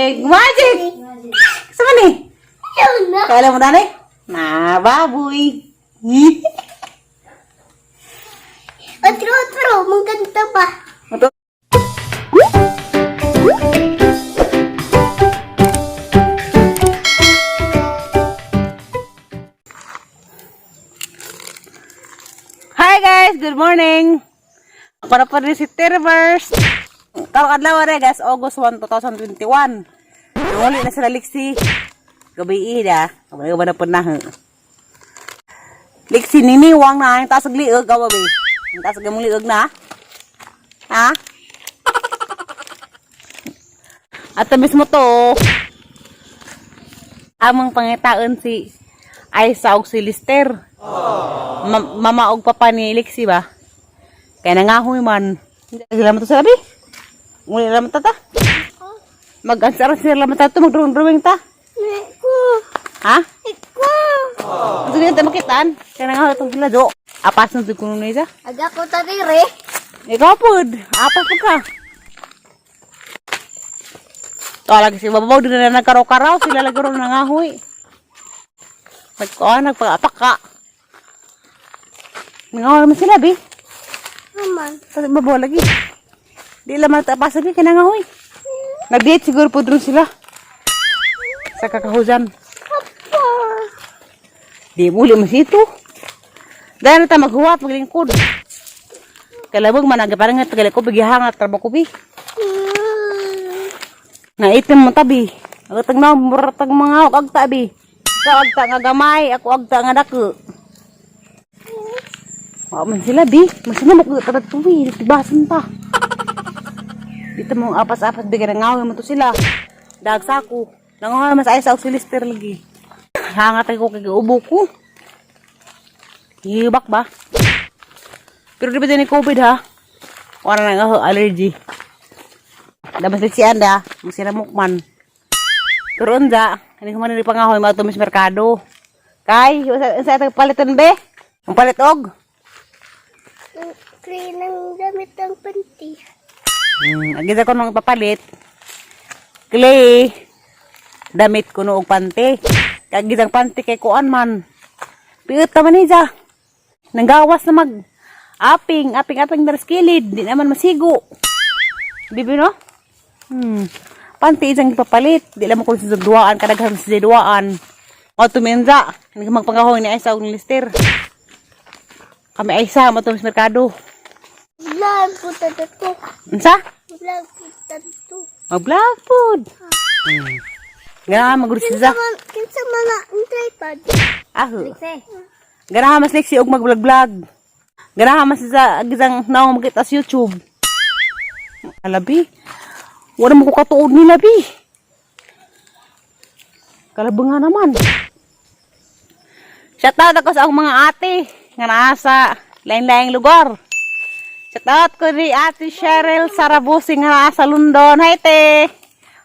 Magic! Sama nih? Kailan mo na Nah, baboy. Otro, maganda pa. Untuk Hi guys, good morning. Para pa rin si Tervers. Kadlaw rin guys, August 1, 2021. Nanguli na sila Lixi. Gabi ida. Gabi na po na. Lixi niniwang na. Ang taas agliog. Gabi. Ang taas agliog na. Ha? At mismo to. Amang pangitaon si Aisa og si Lister. Mamaog pa pa ni Lixi ba? Kaya nangahoy man. Hindi sila to sabi. Muli naman ta. Mag-answer sila naman ta. Mag-drawing ta. Ha? Gusto nyo tayo makitaan? Kaya nangahoy itong kilado. Apas na ito kuno na isa. Aga ko tatire. Ikaw po. Apas po ka. Ito lagi si babaw. Doon na nagkaraw-karaw. Sila lagi rin nangahoy. Nagpag-apak ka. Nangahoy naman sila, bi. Naman. Tapos babaw lagi. Di laman tapas lagi. Kaya nangahoy. Nag-date siguro po doon sila. Sa kakahujan. Papa. Di muli mas ito. Dahil na tayo maghuwat, maglingkod. Kalabog man, parang nga tagali ko, bigyahangat, trabaho ko, bi. Nga itim mo tabi. Agatag na, muratag mga agta, bi. Ikaw agta nga gamay, ako agta nga dako. Man sila, bi. Masinamok nga tadat to, bi. Tibasan ta. Dito mong apas-apas, bigyan ng ngawin mo to sila. Dagsa ko. Nanguha mas ayos ako si Lister lagi. Hangat ako kay ubo ko. Hibak ba? Pero di ba din ni COVID ha? Wala na nga allergy. Damas na si Anda. Masira mukman. Pero anda. Hindi ko man rin pangahoy mga tumis merkado. Kay, sa itang palitan be? Ang palinog? Clean ang damit ng panty. Agad ako nung papalit. Clay. Damit ko noong panty. Kagidang panty kay kuan man. Piot ka man niya. Nanggawas na aping na skilid. Di naman masigo. Bibi no? Panty isang ipapalit. Di naman kung sa duwaan. Kadaghan sa duwaan. O tuminza. Hindi ka magpangahoy ni Aisa o ni Lister. Kami Aisa, matumis merkado. Vlog po tato. Unsa? Vlog po tato. Mag-vlog food. Ganahan mag-gulis siya. Kinsa mana ang tripod. Aho. Ganahan mas Lexi og mag-vlog-vlog. Ganahan mas sa gisang naong magkita sa YouTube. Alabi. Wala mo ko katuod nila, bi. Kalabang nga naman. Shoutout ako sa akong mga ate nga nasa lain-laing lugar. Shoutout ko ni Ate Cheryl Sarabusing nga nasa London. Hi, te!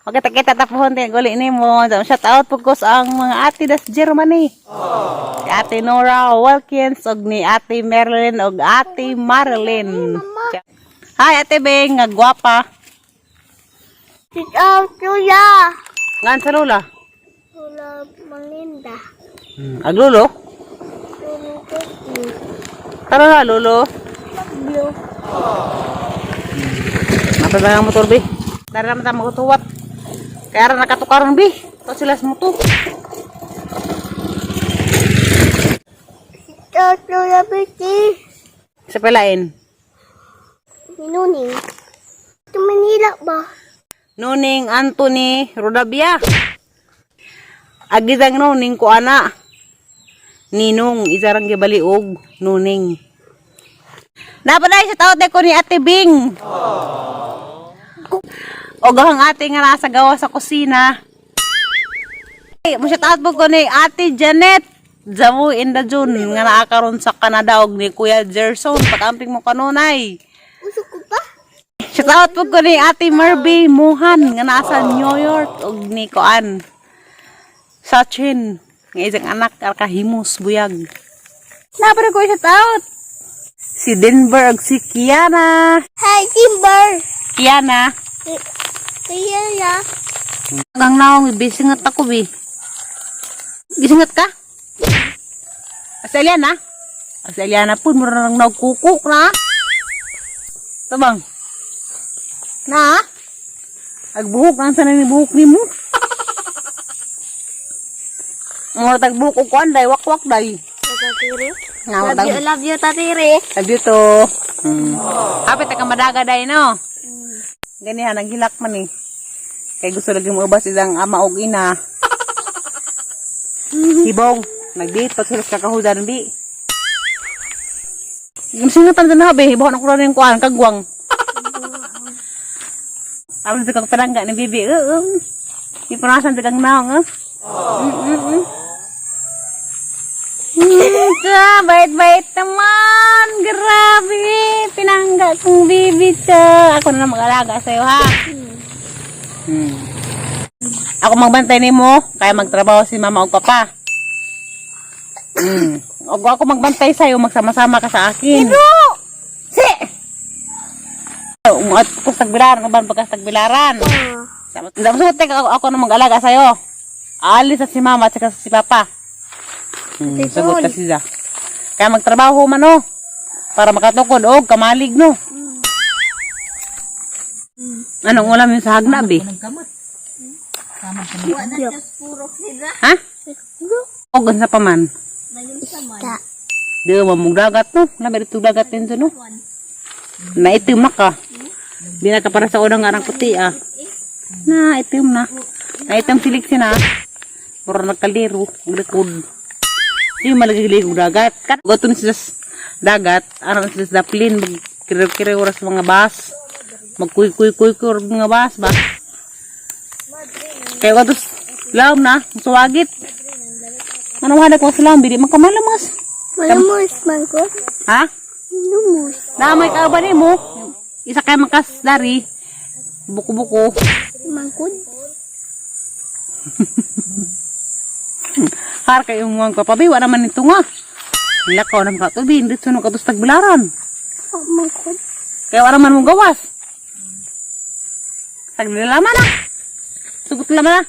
O kita tapuhon din guli ni mo. Shoutout po ko sa ang mga ate das Germany. Si Ate Nora Wilkins og ni Ate Marilyn og Ate Marilyn. Hi, Ate Beng, nga gwapa. Sit out, Kuya. Ngan sa lula? Wala manginda. Aglulo? Tulong ko. Tara na, lulo. Blue. Matadagang motor, bi. Tara naman tayo magutuwat. Kaya rin nakatukaron, bi. Ito sila sa motor. Sit out, Kuya Betty. Sa pelain. Minuning. Ito Manila ba? Nuning Anthony Rodabia. Agitang nuning ko ana. Ninong isarang gibaliog nuning. Napaday sa taot ko ni Ate Bing. O gahang ate nga nasa gawa sa kusina. Mo siya taot po ko ni Ate Janet. Jamu in the June nga naakaron sa Canada og ni Kuya Gerson. Patamping mo kanunay. Uso ko pa? Shout out po ko ni Ate Marby Muhan nga nasa New York og ni Koan Sachin nga isang anak arkahimus buyag. Napara ko shout out si Denver og si Kiana. Hi, Timber. Kiana. Kaya ya. Hanggang naong, bisingat ako, bi. Gisingat ka? Asa Eliana? Asa Eliana po, mura nang nagkukuk na. Tabang. Na? Agbuhok, nang sana ni buhok ni mo. Mura tagbuhok ko anday, wakwak day. Tatiri. Nga, Love you, tatiri. Sabi ito. Kapit ka madaga day, no? Ganihan, naghilak man eh. Kaya gusto lagi mo ubas isang ama o ina. Hibong, nag-date pag sila kakahudan, bi. Yung singatan na na, be. Hibong ako rin yung kuhan, kagwang. Alam sa kang panangga ni bibi. Ipunasan sa kang naong, bait-bait naman. Grabe. Pinangga kong bibi siya. Ako na mag-alaga sa'yo, ha? Ako magbantay ni mo. Kaya magtrabaho si mama o papa. Ako magbantay sa'yo. Magsama-sama ka sa akin. Si! Umuat ko sa tagbilaran. Kaban pagka sa tagbilaran. Masuti ako na mag-alaga sa'yo. Alis at si mama at si papa. Sagot ka siya. Kaya magtrabaho man, no? Para makatukod, kamalig, no? Anong ulam yung sa hagna, be? Ha? O, gansa pa man? Isda. Di ba, dagat, no? Labi ito dagat din no? Naitim na ka. Di na ka para sa unang arang puti, ah. Naitim na. Naitim silik sina. Pura nagkaliro. Maglikod. Di malagiglig dagat. Goto na sila dagat. Ano na sila sa daplin. Magkiri-kiri oras mga bas. Magkuy-kuy-kuy mga bas ba. Kaya goto laom na. Suwagit. Ano wala ko sa laom. Bidi magkamalamas. Malamus man ko. Ha? Lumus. Namay ka ba ni mo? Isa kay makas dari. Buko-buko. Mangkod. Har kay umuang papabiwa naman ito nga. Lakaw naman ka ito, bin. Dito sunod ka ito sa tagbilaran. Oh, mangkod. Kaya wala man mong gawas. Taglalaman na. Sugot laman na.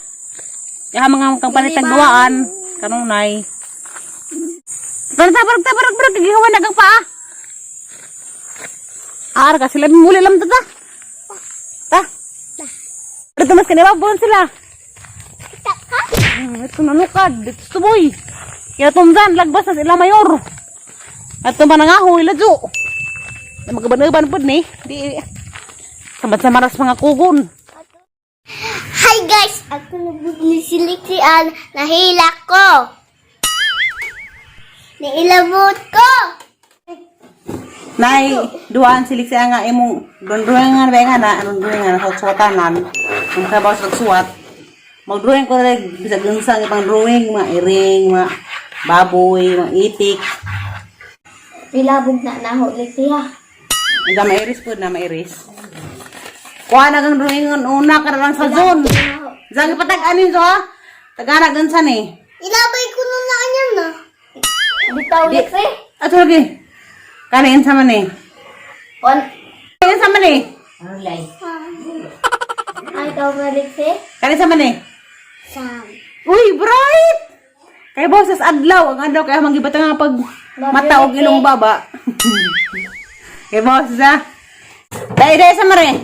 Kaya mga kang panitag gawaan. Kanunay. Barag. Gigawan na kang paa. Ka sila muli lang ito ta. Ta. Ito mas kanibabon sila. Ito nanukad. Ito tuboy. Kaya tumdan. Lagbas na sila mayor. At tumanangahoy. Ladyo. Magaban-gaban po ni. Di. Samad-samaras mga kugon. Hi guys! Ako nabugli si Lixian. Nahilak ko. Nailabot ko. Nay, duaan silik siya nga imong drawing nga ba nga na anong drawing nga sa suwatanan. Kung trabaho sa suwat. Mag-drawing ko rin bisag sa ibang drawing, mga iring, mga baboy, mga itik. Ilabog na naho Lixia. Ida mairis po na mairis. Kuha na kang drawing ng una ka na lang sa zone. Zagi patag-anin so ha? Tagarag dun sa ni. Ilabay ko na na anyan na. Bitaw Lixi. Ato lagi. Kanin sa man eh. Kanin sa man eh. Ay, ikaw ba Lixi? Kanin sa man eh. Sam. Uy, bright! Kaya boses adlaw. Ang adlaw kaya mangibat nga pag mata o ilong baba. Kaya boses ha. Dahil sa mare.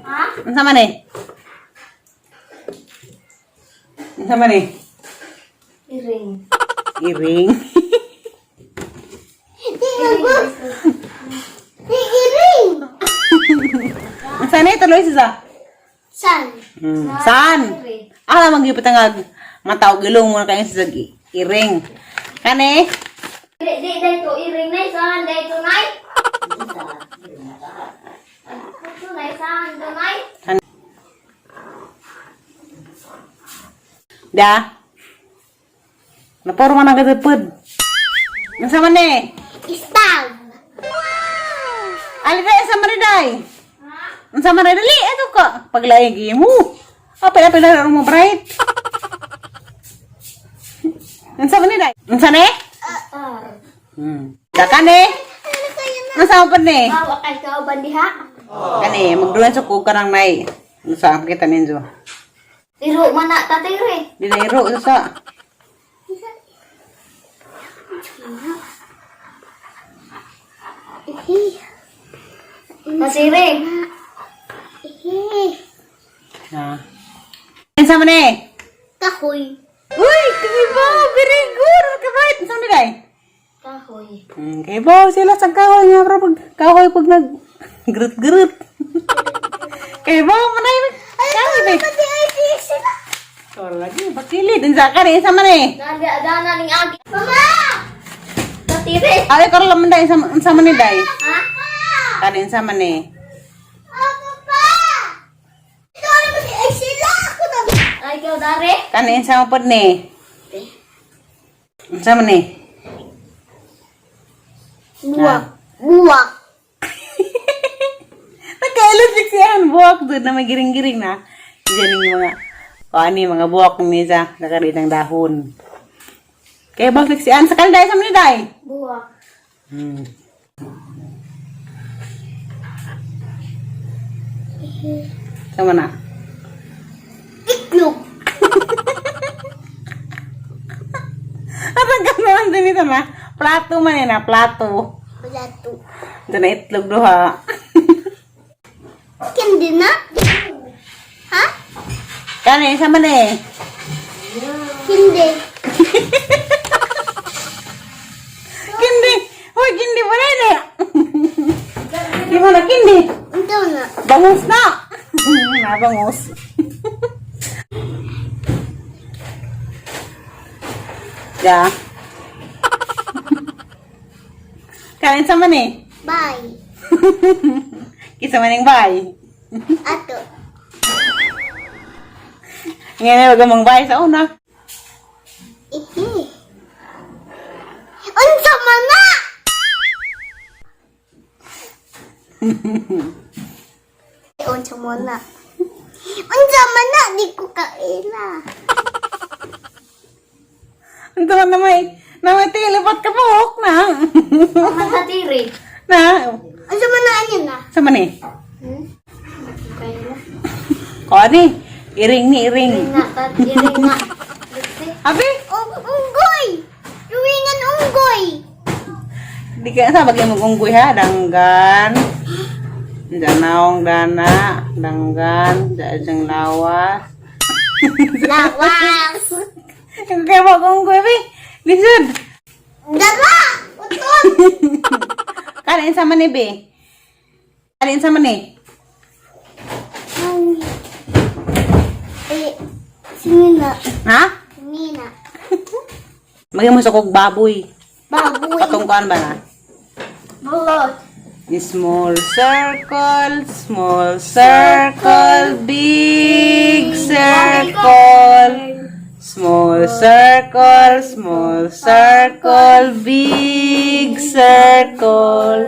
Ha? Ang sama ni? Ang sama ni? Iring. Iring. Iring! Ang sana ito, Lois, isa? San? Saan? Ah, magipatangag. Matawag ilong mo na kayo sa iring. Kani? Di to iring na saan? Dito nay? Ito na saan? Ito nay? Da? Napuro man ang katapod. Ang sama ni? Stag! Alita, ang sama ni Day? Ang sama ni Dali? Ito ka. Paglaigi mo. Apel na mo, bright. Ang sama ni Day? Ang sama ni? Kani? Ang sama pa ni? Wakay ka o bandiha? Kani, magdulan sa kug ka ng may. Saan kita ninyo? Tiro man na tatire. Dinairo sa. Masire. Ha. Sama ni. Kahoy. Uy, kaibo, very good. Kabait sama ni day. Kahoy. Kaibo sila sa kahoy nga bro pag kahoy pag nag gerut-gerut. Kaibo manay. Kahoy be. Pati ay sila. So lagi bakilid sa ka ni sama ni. Nada ning agi. Mama! Tatire. Ay karo laman day sama ni day. Ha? Kanin sama ni. Papa! Ito naman si ay sila. Ako na. Ay, ikaw dari? Kanin sama pod ni. Sama ni. Buwak. Buwak. Nagkailusik siya buwak doon na may giring-giring na. Diyan yung mga buwak ni sa nakaritang dahon. Kaya bakit siya sa kalday sa mga day? Buwak. Sama na. Iklog. Atang naman din ito na. Plato man yun na, plato. Wala to. Ito na itlog doha. Hindi na? Ha? Kanin, sama na eh. Hindi. Kindi! Uy, kindi mo na yun eh. Di mo na kindi. Ito na. Bangus na. Nabangus. Ya. Kanin sama ni. Bye. Kisa maning bay. Ato. Ngayon wag mong bay sa una. Ihi. Unsa man na? Unsa man na? Unsa man na? Di ko kaila. Ito na may tilipat ka buhok na. Matatiri. Na. Unsa man na anyan na? Sama ni. Kaila. Kani. Iring ni iring. Iring na. Abi. Unggoy! Ruwingan unggoy! Di ka sa bagay mag-unggoy ha. Danggan. Danaong dana. Danggan. Daadjang lawas. Lawas! Kaya mag-unggoy bi. Lisod. Dala! Utol! Kanin sama ni bi. Kanin sama ni. Sinina. Ha? Sinina. Magay mo sa kog baboy. Baboy. Patungkuan ba na? Bulot. Small circle, big circle. Small circle, big circle.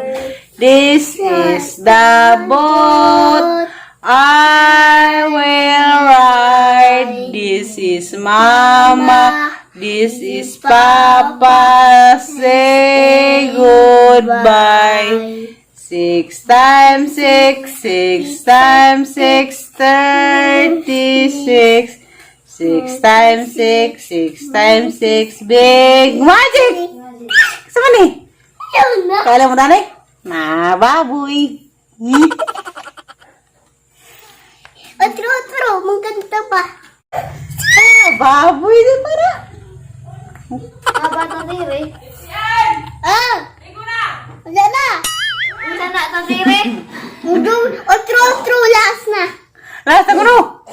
This is the boat I will ride. This is Mama. This is Papa. Say goodbye. 6 times 6, 6 times 6, 36. 6 times 6, 6 times 6, big magic! Sama ni? Yun na. Kala mo dali? Na, baboy. Otro. Maganda pa. Baboy din para. Tatiri. Wala na. Wala na, tatiri. Otro, last na. Last ako no.